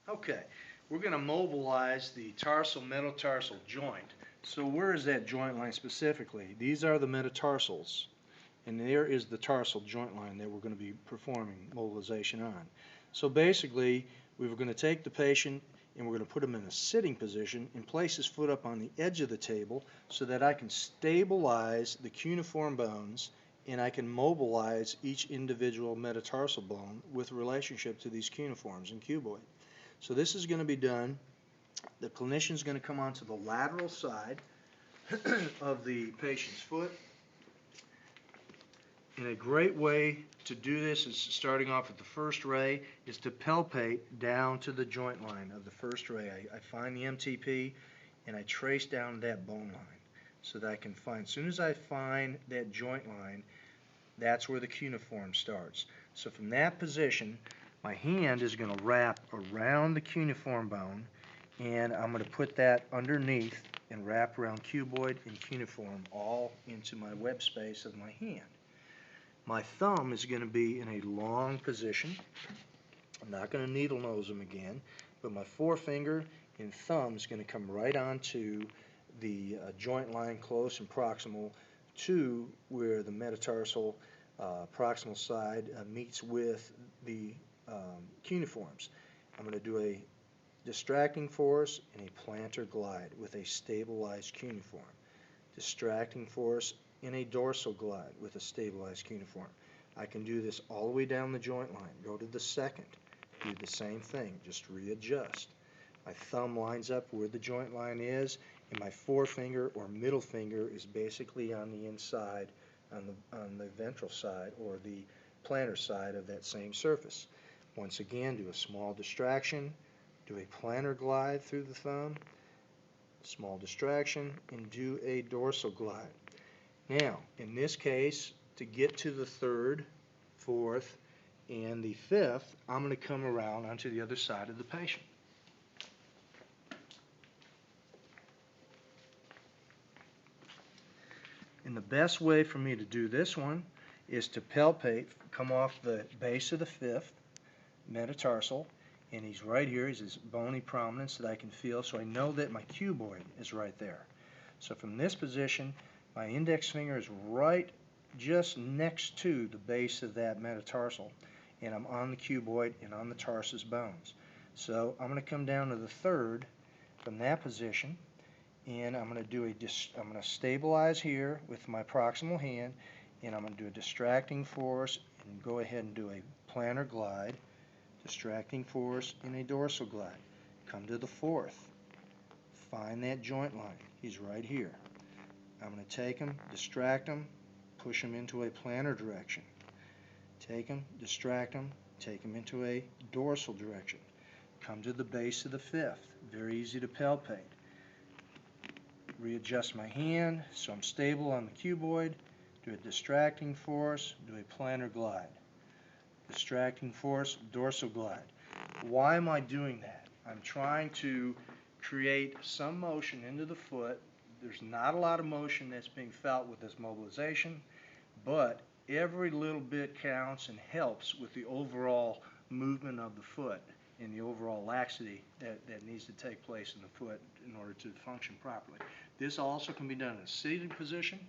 Okay, we're going to mobilize the tarsal-metatarsal joint. So where is that joint line specifically? These are the metatarsals, and there is the tarsal joint line that we're going to be performing mobilization on. So basically, we were going to take the patient and we're going to put him in a sitting position and place his foot up on the edge of the table so that I can stabilize the cuneiform bones and I can mobilize each individual metatarsal bone with relationship to these cuneiforms and cuboid. So this is going to be done. The clinician is going to come onto the lateral side of the patient's foot. And a great way to do this is starting off at the first ray is to palpate down to the joint line of the first ray. I find the MTP and I trace down that bone line so that I can find, as soon as I find that joint line, that's where the cuneiform starts. So from that position, my hand is going to wrap around the cuneiform bone, and I'm going to put that underneath and wrap around cuboid and cuneiform all into my web space of my hand. My thumb is going to be in a long position. I'm not going to needle nose them again, but my forefinger and thumb is going to come right onto the joint line close and proximal to where the metatarsal proximal side meets with the cuneiforms. I'm going to do a distracting force and a plantar glide with a stabilized cuneiform. Distracting force and a dorsal glide with a stabilized cuneiform. I can do this all the way down the joint line. Go to the second. Do the same thing. Just readjust. My thumb lines up where the joint line is, and my forefinger or middle finger is basically on the inside, on the ventral side or the plantar side of that same surface. Once again, do a small distraction, do a plantar glide through the thumb, small distraction, and do a dorsal glide. Now, in this case, to get to the third, fourth, and the fifth, I'm going to come around onto the other side of the patient. And the best way for me to do this one is to palpate, come off the base of the fifth metatarsal, and he's right here. He's this bony prominence that I can feel, so I know that my cuboid is right there. So from this position, my index finger is right just next to the base of that metatarsal, and I'm on the cuboid and on the tarsus bones. So I'm going to come down to the third from that position, and I'm going to stabilize here with my proximal hand, and I'm going to do a distracting force and go ahead and do a plantar glide, distracting force and a dorsal glide. Come to the fourth. Find that joint line. He's right here. I'm going to take him, distract him, push him into a plantar direction. Take him, distract him, take him into a dorsal direction. Come to the base of the fifth. Very easy to palpate. Readjust my hand so I'm stable on the cuboid. Do a distracting force, do a plantar glide. Distracting force, dorsal glide. Why am I doing that? I'm trying to create some motion into the foot. There's not a lot of motion that's being felt with this mobilization, but every little bit counts and helps with the overall movement of the foot and the overall laxity that needs to take place in the foot in order to function properly. This also can be done in a seated position,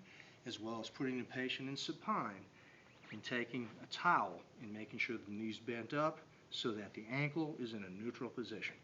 as well as putting the patient in supine and taking a towel and making sure the knee's bent up so that the ankle is in a neutral position.